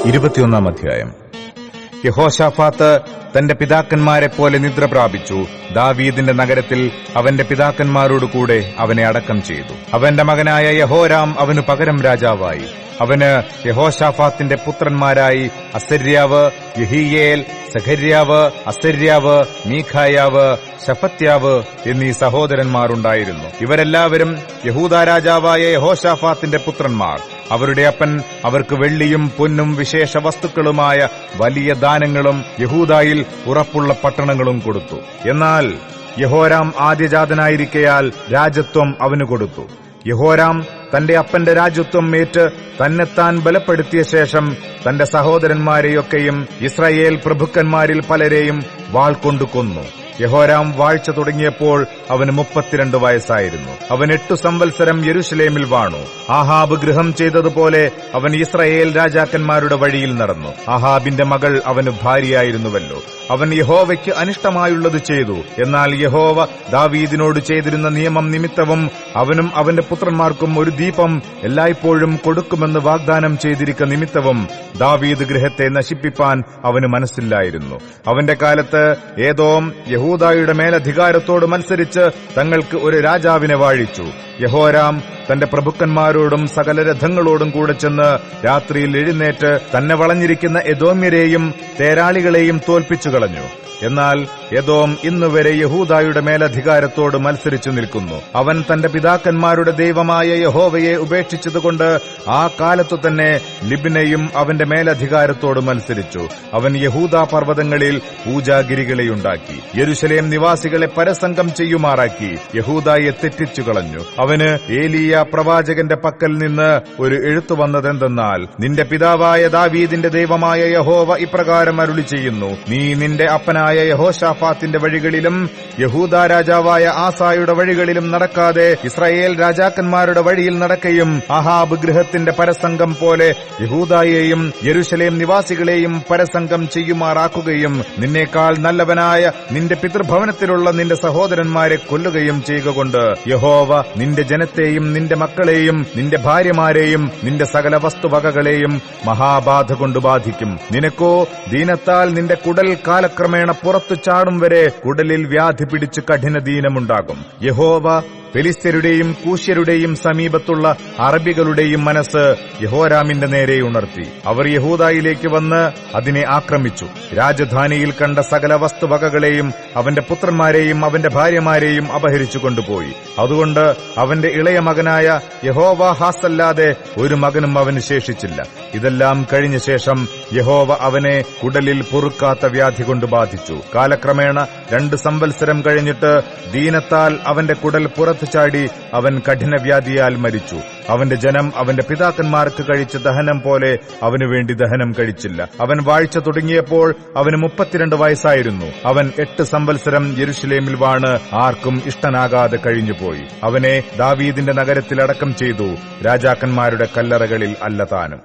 21 അധ്യായം. യഹോശാഫാത്ത് തന്റെ പിതാക്കന്മാരെ പോലെ നിദ്ര പ്രാപിച്ചു. ദാവീദിന്റെ നഗരത്തിൽ അവന്റെ പിതാക്കന്മാരോടുകൂടെ അവനെ അടക്കം ചെയ്തു. അവന്റെ മകനായ യഹോരാം അവനു പകരം രാജാവായി. അവന് യഹോശാഫാത്തിന്റെ പുത്രന്മാരായി അസര്യാവ്, യഹീയേൽ, സഖര്യാവ്, അസര്യാവ്, മീഖായാവ്, ശഫത്യാവ് എന്നീ സഹോദരന്മാരുണ്ടായിരുന്നു. ഇവരെല്ലാവരും യഹൂദാ രാജാവായ യഹോശാഫാത്തിന്റെ പുത്രന്മാർ. അവരുടെ അപ്പൻ അവർക്ക് വെള്ളിയും പൊന്നും വിശേഷ വസ്തുക്കളുമായ വലിയ ദാനങ്ങളും യഹൂദായിൽ ഉറപ്പുള്ള പട്ടണങ്ങളും കൊടുത്തു. എന്നാൽ യഹോരാം ആദ്യജാതനായിരിക്കയാൽ രാജത്വം അവന് കൊടുത്തു. യഹോരാം തന്റെ അപ്പന്റെ രാജത്വം ഏറ്റ് തന്നെത്താൻ ബലപ്പെടുത്തിയ ശേഷം തന്റെ സഹോദരന്മാരെയൊക്കെയും ഇസ്രായേൽ പ്രഭുക്കന്മാരിൽ പലരെയും വാൾ കൊണ്ടു കൊന്നു. യഹോരാം വാഴ്ച തുടങ്ങിയപ്പോൾ അവന് 32 വയസ്സായിരുന്നു. അവൻ 8 സംവത്സരം യെരൂശലേമിൽ വാണു. ആഹാബ് ഗൃഹം ചെയ്തതുപോലെ അവൻ ഇസ്രായേൽ രാജാക്കന്മാരുടെ വഴിയിൽ നടന്നു. ആഹാബിന്റെ മകൾ അവന് ഭാര്യയായിരുന്നുവല്ലോ. അവൻ യഹോവയ്ക്ക് അനിഷ്ടമായുള്ളത് ചെയ്തു. എന്നാൽ യഹോവ ദാവീദിനോട് ചെയ്തിരുന്ന നിയമം നിമിത്തവും അവനും അവന്റെ പുത്രന്മാർക്കും ഒരു ദീപം എല്ലായ്പ്പോഴും കൊടുക്കുമെന്ന് വാഗ്ദാനം ചെയ്തിരിക്കുന്ന നിമിത്തവും ദാവീദ് ഗൃഹത്തെ നശിപ്പിപ്പാൻ അവന് മനസ്സില്ലായിരുന്നു. അവന്റെ കാലത്ത് ഏദോം യഹൂദായുടെ മേലധികാരത്തോട് മത്സരിച്ച് തങ്ങൾക്ക് ഒരു രാജാവിനെ വാഴിച്ചു. യഹോരാം തന്റെ പ്രഭുക്കന്മാരോടും സകല രഥങ്ങളോടും കൂടെ ചെന്ന് രാത്രിയിൽ എഴുന്നേറ്റ് തന്നെ വളഞ്ഞിരിക്കുന്ന എദോമ്യരെയും തേരാളികളെയും തോൽപ്പിച്ചു കളഞ്ഞു. എന്നാൽ എദോം ഇന്നുവരെ യഹൂദായുടെ മേലധികാരത്തോട് മത്സരിച്ചു നിൽക്കുന്നു. അവൻ തന്റെ പിതാക്കന്മാരുടെ ദൈവമായ യഹോവയെ ഉപേക്ഷിച്ചതുകൊണ്ട് ആ കാലത്തു തന്നെ ലിബ്നയും അവന്റെ മേലധികാരത്തോട് മത്സരിച്ചു. അവൻ യഹൂദാ പർവ്വതങ്ങളിൽ പൂജാഗിരികളെയുണ്ടാക്കി. യെരൂശലേം നിവാസികളെ പരസംഗം ചെയ്യുമാറാക്കി. യഹൂദായെ തെറ്റിച്ചു കളഞ്ഞു. അവന് ഏലീയ പ്രവാചകന്റെ പക്കൽ നിന്ന് ഒരു എഴുത്തു വന്നതെന്തെന്നാൽ, നിന്റെ പിതാവായ ദാവീദിന്റെ ദൈവമായ യഹോവ ഇപ്രകാരം അരുളി ചെയ്യുന്നു, നീ നിന്റെ അപ്പനായ യഹോശാഫാത്തിന്റെ വഴികളിലും യഹൂദാ രാജാവായ ആസായുടെ വഴികളിലും നടക്കാതെ ഇസ്രായേൽ രാജാക്കന്മാരുടെ വഴിയിൽ നടക്കുകയും ആഹാബ് ഗൃഹത്തിന്റെ പരസംഗം പോലെ യഹൂദായെയും യെരൂശലേം നിവാസികളെയും പരസംഗം ചെയ്യുമാറാക്കുകയും നിന്നേക്കാൾ നല്ലവനായ നിന്റെ പിതൃഭവനത്തിലുള്ള നിന്റെ സഹോദരന്മാരെ കൊല്ലുകയും ചെയ്യുകൊണ്ട് യഹോവ നിന്റെ ജനത്തെയും നിന്റെ മക്കളെയും നിന്റെ ഭാര്യമാരെയും നിന്റെ സകല വസ്തുവകകളെയും മഹാബാധ കൊണ്ട് ബാധിക്കും. നിനക്കോ ദീനത്താൽ നിന്റെ കുടൽ കാലക്രമേണ പുറത്തു ചാടും വരെ കുടലിൽ വ്യാധി പിടിച്ച് കഠിനദീനമുണ്ടാകും. യഹോവ ഫെലിസ്ത്യരുടെയും കൂശ്യരുടെയും സമീപത്തുള്ള അറബികളുടെയും മനസ്സ് യഹോരാമിന്റെ നേരെ ഉണർത്തി. അവർ യഹൂദായിലേക്ക് വന്ന് അതിനെ ആക്രമിച്ചു. രാജധാനിയിൽ കണ്ട സകല വസ്തുവകകളെയും അവന്റെ പുത്രന്മാരെയും അവന്റെ ഭാര്യമാരെയും അപഹരിച്ചു കൊണ്ടുപോയി. അതുകൊണ്ട് അവന്റെ ഇളയ മകനായ യഹോവാഹാസല്ലാതെ ഒരു മകനും അവന് ശേഷിച്ചില്ല. ഇതെല്ലാം കഴിഞ്ഞ ശേഷം യഹോവ അവനെ കുടലിൽ പൊറുക്കാത്ത വ്യാധി കൊണ്ട് ബാധിച്ചു. കാലക്രമേണ 2 സംവത്സരം കഴിഞ്ഞിട്ട് ദീനത്താൽ അവന്റെ കുടൽ പുറത്തു ചാടി അവൻ കഠിനവ്യാധിയാൽ മരിച്ചു. അവന്റെ ജനം അവന്റെ പിതാക്കന്മാർക്ക് കഴിച്ച ദഹനം പോലെ അവനു വേണ്ടി ദഹനം കഴിച്ചില്ല. അവൻ വാഴ്ച തുടങ്ങിയപ്പോൾ അവന് 32 വയസ്സായിരുന്നു. അവൻ 8 സംവത്സരം യെരൂശലേമിൽ വാണ് ആർക്കും ഇഷ്ടനാകാതെ കഴിഞ്ഞുപോയി. അവനെ ദാവീദിന്റെ നഗരത്തിൽ അടക്കം ചെയ്തു, രാജാക്കന്മാരുടെ കല്ലറകളിൽ അല്ല താനും.